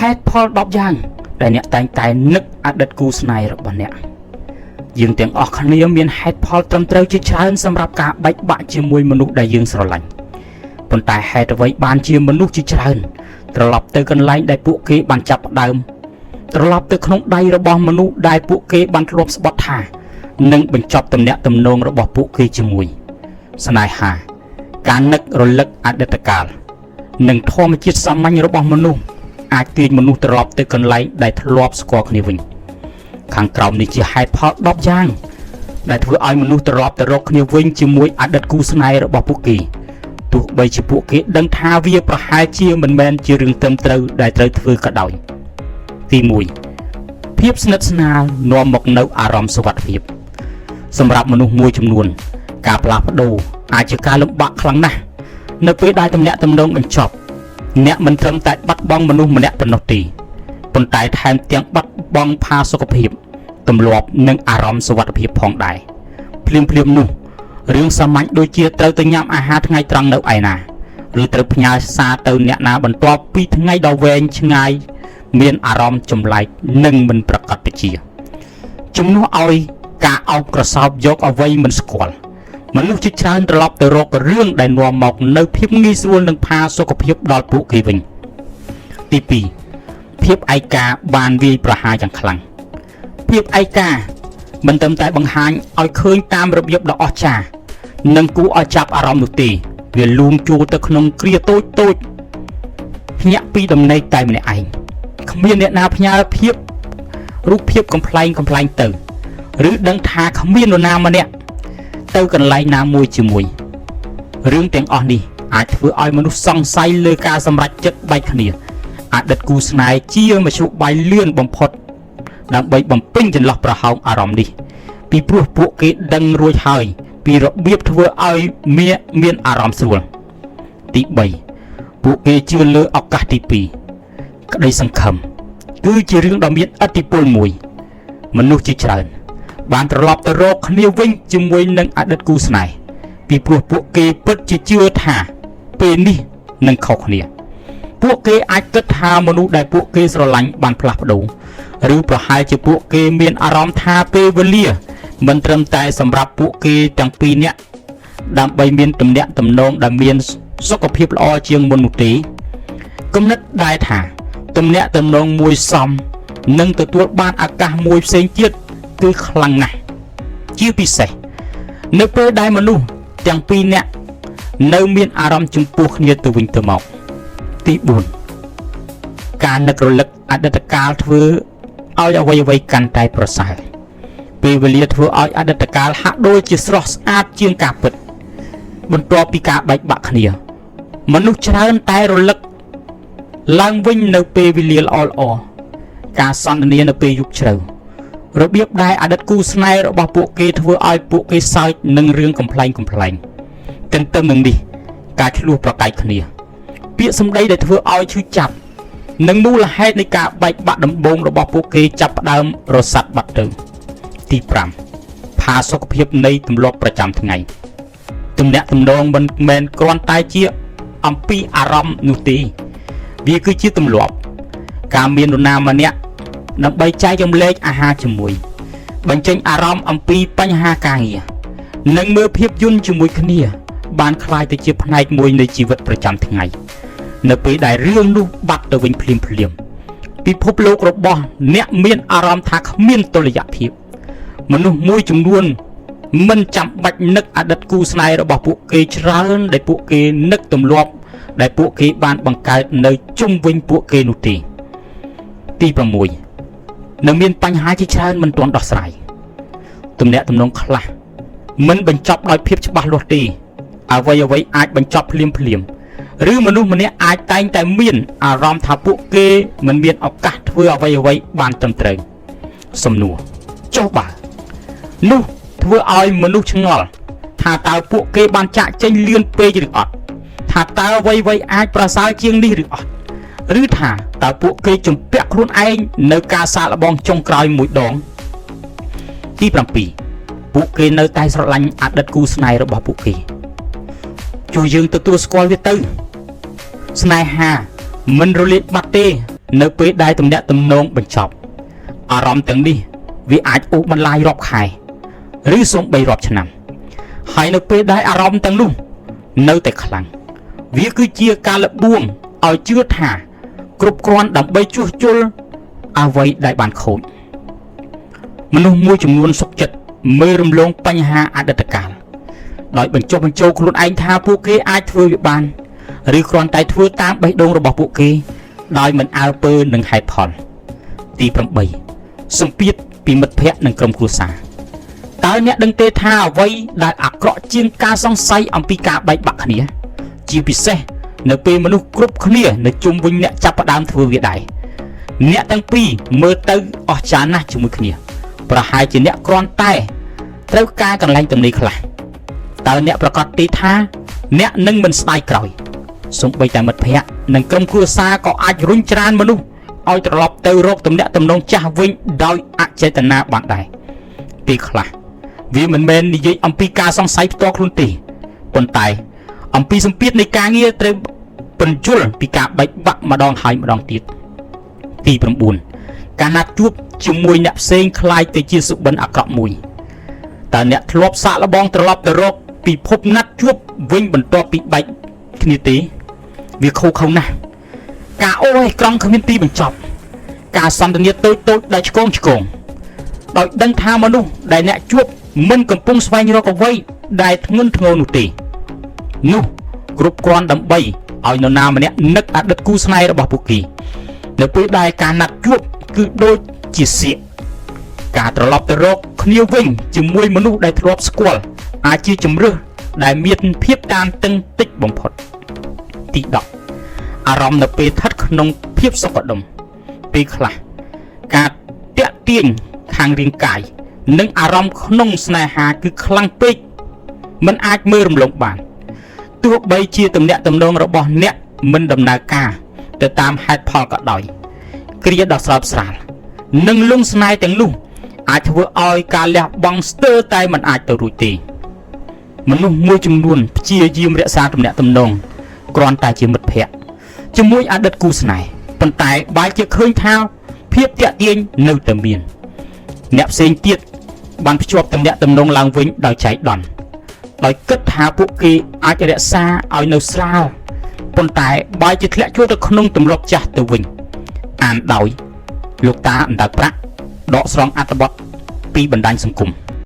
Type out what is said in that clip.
ហេតុផល10យ៉ាងដែលអ្នកតែងតែនឹកអតីតគូស្នេហ៍របស់អ្នកយើងទាំងអស់គ្នាមានហេតុផលត្រឹមត្រូវជាច្រើនសម្រាប់ការបែកបាក់ជាមួយមនុស្សដែលយើងស្រឡាញ់ប៉ុន្តែហេតុអ្វីបានជាមនុស្សជាច្រើនត្រឡប់ទៅកន្លែងដែលពួកគេបានចាប់ផ្ដើមត្រឡប់ទៅក្នុងដៃរបស់មនុស្សដែលពួកគេបានធ្លាប់ស្បត់ថានឹងបញ្ចប់ទំនាក់ទំនងរបស់ពួកគេជាមួយស្នេហាការនឹករលឹកអតីតកាលនិងធម្មជាតិសាមញ្ញរបស់មនុស្សអាចទាញមនុស្សត្រឡប់ទៅកន្លែងដែលធ្លាប់ស្គាល់គ្នាវិញខាងក្រោមនេះជាហេតុផល10យ៉ាងដែលធ្វើឲ្យមនុស្សត្រឡប់ទៅរកគ្នាវិញជាមួយអតីតគូស្នេហ៍របស់ពួកគេទោះបីជាពួកគេដឹងថាវាប្រហែលជាមិនមែនជារឿងត្រឹមត្រូវដែលត្រូវធ្វើក៏ដោយទី1ភាពស្និទ្ធស្នាលនាំមកនូវអារម្មណ៍សុវត្ថិភាពសម្រាប់មនុស្សមួយចំនួនការផ្លាស់ប្ដូរអាចជាការលំបាកខ្លាំងណាស់នៅពេលដែលទំនាក់ទំនងបញ្ចប់អ្នកមិនត្រឹមតែបាត់បង់មនុស្សម្នាក់ប៉ុណ្ណោះទេប៉ុន្តែថែមទាំងបាត់បង់ផាសុកភាពទម្លាប់និងអារម្មណ៍សុវត្ថិភាពផងដែរភ្លាមនោះរឿងសាមញ្ញដូចជាត្រូវទៅញ៉ាំអាហារថ្ងៃត្រង់នៅឯណាឬត្រូវផ្ញើសារទៅអ្នកណាបន្ទាប់ពីថ្ងៃដ៏វែងឆ្ងាយមានអារម្មណ៍ចម្លែកនិងមិនប្រកបវិជ្ជាជំនួសឲ្យការអោបក្រសោបយកអ្វីមិនស្គាល់មនុស្សជាច្រើនត្រឡប់ទៅរករឿងដែលនាំមកនៅភាពងាយស្រួលនិងផាសុកភាពដល់ពួកគេវិញទី2ភាពឯកាបានវាយប្រហារយ៉ាងខ្លាំងភាពឯកាមិនត្រឹមតែបង្ហាញឲ្យឃើញតាមរបៀបដ៏អស្ចារ្យនិងគួរឲ្យចាប់អារម្មណ៍នោះទេវាលូនចូលទៅក្នុងគ្រាតូចភ្ញាក់ពីដំណេកតែម្នាក់ឯងគ្មានអ្នកណាផ្ញើភាពរូបភាពកំ pl ែងទៅឬដឹងថាគ្មាននរណាម្នាក់ទៅកន្លែងណាមួយជាមួយរឿងទាំងអស់នេះអាចធ្វើឲ្យមនុស្សសង្ស័យលើការសម្រេចចិត្តបែកគ្នាអតីតគូស្នេហ៍ជាមធ្យោបាយលឿនបំផុតដើម្បីបំពេញចន្លោះប្រហោងអារម្មណ៍នេះពីព្រោះពួកគេដឹងរួចហើយពីរបៀបធ្វើឲ្យមានអារម្មណ៍ស្រួលទី3ពួកគេជឿលើឱកាសទី2ក្តីសង្ឃឹមគឺជារឿងដ៏មានឥទ្ធិពលមួយមនុស្សជាច្រើនបានត្រឡប់ទៅរកគ្នាវិញជាមួយនឹងអតីតគូស្នេហ៍ពីព្រោះពួកគេពិតជាជឿថាពេលនេះនឹងខុសគ្នាពួកគេអាចគិតថាមនុស្សដែលពួកគេស្រឡាញ់បានផ្លាស់ប្ដូរឬប្រហែលជាពួកគេមានអារម្មណ៍ថាពេលវេលាមិនត្រឹមតែសម្រាប់ពួកគេទាំងពីរនាក់ដើម្បីមានទំនាក់ទំនងដែលមានសុខភាពល្អជាងមុននោះទេគំនិតដែលថាទំនាក់ទំនងមួយសមនឹងទទួលបានឱកាសមួយផ្សេងទៀតគឺខ្លាំងណាស់ជាពិសេសនៅពេលដែលមនុស្សទាំងពីរនាក់នៅមានអារម្មណ៍ចំពោះគ្នាទៅវិញទៅមកទី4ការនឹករលឹកអតីតកាលធ្វើឲ្យអ្វីកាន់តែប្រសើរពេលវេលាធ្វើឲ្យអតីតកាលហាក់ដូចជាស្រស់ស្អាតជាងការពិតបន្ទាប់ពីការបែកបាក់គ្នាមនុស្សច្រើនតែរលឹកឡើងវិញនៅពេលវេលាល្អការសន្ទនានៅពេលយប់ជ្រៅរបៀបដែលអតីតគូស្នេហ៍របស់ពួកគេធ្វើឲ្យពួកគេសើចនឹងរឿងកំ pl ែងទន្ទឹមនឹងនេះការឆ្លោះប្រកែកគ្នាពាក្យសម្ដីដែលធ្វើឲ្យឈឺចាប់និងមូលហេតុនៃការបែកបាក់ដំបូងរបស់ពួកគេចាប់ផ្ដើមរសាត់បាត់ទៅទី5ផាសុកភាពនៃទម្លាប់ប្រចាំថ្ងៃទំនាក់ទំនងមិនមែនគ្រាន់តែជាអំពីអារម្មណ៍នោះទេវាគឺជាទម្លាប់ការមាននរណាម្នាក់ដើម្បីចែករំលែកអាហារជាមួយបញ្ចេញអារម្មណ៍អំពីបញ្ហាការងារនិងមើលភាពយន្តជាមួយគ្នាបានคล้ายទៅជាផ្នែកមួយនៃជីវិតប្រចាំថ្ងៃនៅពេលដែលរឿងនោះបាត់ទៅវិញភ្លាមពិភពលោករបស់អ្នកមានអារម្មណ៍ថាគ្មានតុល្យភាពមនុស្សមួយចំនួនមិនចាំបាច់នឹកអតីតគូស្នេហ៍របស់ពួកគេច្រើនដែលពួកគេនឹកទម្លាប់ដែលពួកគេបានបង្កើតនៅជុំវិញពួកគេនោះទេទី6នៅមានបញ្ហាជាច្រើនមិនទាន់ដោះស្រាយទំនាក់ទំនងខ្លះមិនបញ្ចប់ដោយភាពច្បាស់លាស់ទេអ្វីអាចបញ្ចប់ភ្លាមឬមនុស្សម្នាក់អាចតែងតែមានអារម្មណ៍ថាពួកគេមិនមានឱកាសធ្វើអ្វីបានត្រឹមត្រូវសំណួរចុះបើនោះធ្វើឲ្យមនុស្សឆ្ងល់ថាតើពួកគេបានចាក់ចេញលឿនពេកឬអត់ថាតើអ្វីអាចប្រសើរជាងនេះឬអត់ឬថាតើពួកគេជំពាក់ខ្លួនឯងនៅការសាកល្បងចុងក្រោយមួយដងទី7ពួកគេនៅតែស្រឡាញ់អតីតគូស្នេហ៍របស់ពួកគេជួយយើងទទួលស្គាល់វាទៅស្នេហាមិនរលាយបាត់ទេ នៅពេលដែលទំនាក់ទំនងបញ្ចប់អារម្មណ៍ទាំងនេះវាអាចអូសបន្លាយរាប់ខែឬសូម្បីរាប់ឆ្នាំហើយនៅពេលដែលអារម្មណ៍ទាំងនោះនៅតែខ្លាំងវាគឺជាការលបួងឲ្យជឿថាគ្រប់គ្រាន់ដើម្បីជួសជុលអ្វីដែលបានខូចមនុស្សមួយចំនួនសុខចិត្តមើលរំលងបញ្ហាអតីតកាលដោយបញ្ចុះបញ្ចូលខ្លួនឯងថាពួកគេអាចធ្វើវាបានឬគ្រាន់តែធ្វើតាមបេះដូងរបស់ពួកគេដោយមិនអើពើនឹងហេតុផលទី8សម្ពាធពីមិត្តភ័ក្តិនិងក្រុមគ្រួសារតើអ្នកដឹងទេថាអ្វីដែលអាក្រក់ជាងការសង្ស័យអំពីការបែកបាក់គ្នាជាពិសេសនៅពេលមនុស្សគ្រប់គ្នានៅជុំវិញអ្នកចាប់ផ្ដើមធ្វើវាដែរអ្នកទាំងពីរមើលទៅអស្ចារ្យណាស់ជាមួយគ្នាប្រហែលជាអ្នកគ្រាន់តែត្រូវការកន្លែងទំនេរខ្លះតើអ្នកប្រកាសទេថាអ្នកនឹងមិនស្ដាយក្រោយសូម្បីតែមិត្តភ័ក្តិនិងក្រុមគ្រួសារក៏អាចរុញច្រានមនុស្សឲ្យត្រឡប់ទៅរកទំនាក់ទំនងចាស់វិញដោយអចេតនាបានដែរពេលខ្លះវាមិនមែននិយាយអំពីការសង្ស័យផ្ទាល់ខ្លួនទេប៉ុន្តែអំពីសម្ពាធនៃការងារត្រូវបញ្ជុលពីការបែកបាក់ម្ដងហើយម្ដងទៀតទី9ការណាត់ជួបជាមួយអ្នកផ្សេងคล้ายទៅជាសុបិនអាក្រក់មួយតើអ្នកធ្លាប់សាកល្បងត្រឡប់ទៅរកពិភពណាត់ជួបវិញបន្ទាប់ពីបែកគ្នាទេវាខុសខុសណាស់ការអូយក្រង់គ្មានទីបញ្ចប់ការសន្ទនាតូចៗដែលឆ្កងដោយដឹងថាមនុស្សដែលអ្នកជួបមិនកំពុងស្វែងរកអ្វីដែលធ្ងន់ធ្ងរនោះទេនោះគ្រប់គ្រាន់ដើម្បីឲ្យនរណាម្នាក់នឹកអតីតគូស្នេហ៍របស់ពួកគេនៅពេលដែលការណាត់ជួបគឺដូចជាសៀកការត្រឡប់ទៅរកគ្នាវិញជាមួយមនុស្សដែលធ្លាប់ស្គាល់អាចជាជំរឿសដែលមានភាពតានតឹងតិចបំផុតទី10អារម្មណ៍នៅពេលស្ថិតក្នុងភាពសុខដុមពេលខ្លះការតាក់ទាញខាងរាងកាយនិងអារម្មណ៍ក្នុងស្នេហាគឺខ្លាំងពេកមិនអាចមើលរំលងបានទោះបីជាទំនាក់ទំនងរបស់អ្នកមិនដំណើរការទៅតាមហេតុផលក៏ដោយគ្រាដ៏ស្រើបស្រាលនិងលងស្នេហ៍ទាំងនោះអាចធ្វើឲ្យការលះបង់ស្ទើរតែមិនអាចទៅរួចទេមនុស្សមួយចំនួនព្យាយាមរក្សាទំនាក់ទំនងគ្រាន់តែជាមិត្តភ័ក្តិជាមួយអតីតគូស្នេហ៍ប៉ុន្តែបែរជាឃើញថាភាពតាក់ទាញនៅតែមានអ្នកផ្សេងទៀតបានភ្ជាប់ទំនាក់ទំនងឡើងវិញដោយចៃដន្យដោយគិតថាពួកគេអាចរក្សាឲ្យនៅស្រាលប៉ុន្តែបែរជាធ្លាក់ចូលទៅក្នុងទម្លាប់ចាស់ទៅវិញអានដោយលោកតាអណ្ដើកប្រាក់ដកស្រង់អត្ថបទពីបណ្ដាញសង្គម